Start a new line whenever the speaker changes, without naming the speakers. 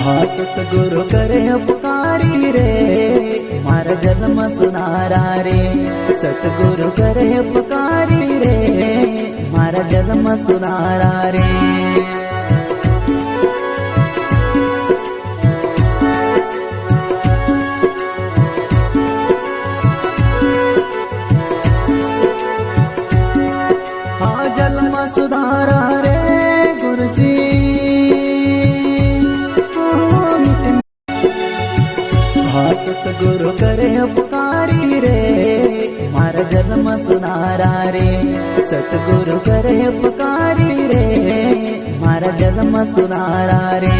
હા સતગુરુ કરે ઉપકારી રે મારા જન્મ સુનારા રે સતગુરુ કરે ઉપકારી રે મારા જન્મ સુનારા રે सुधारा रे गुरुजी हाँ सतगुरु करे उपकारी रे मारा जन्म सुनारा रे सतगुरु करे उपकारी रे मारा जन्म सुनारा रे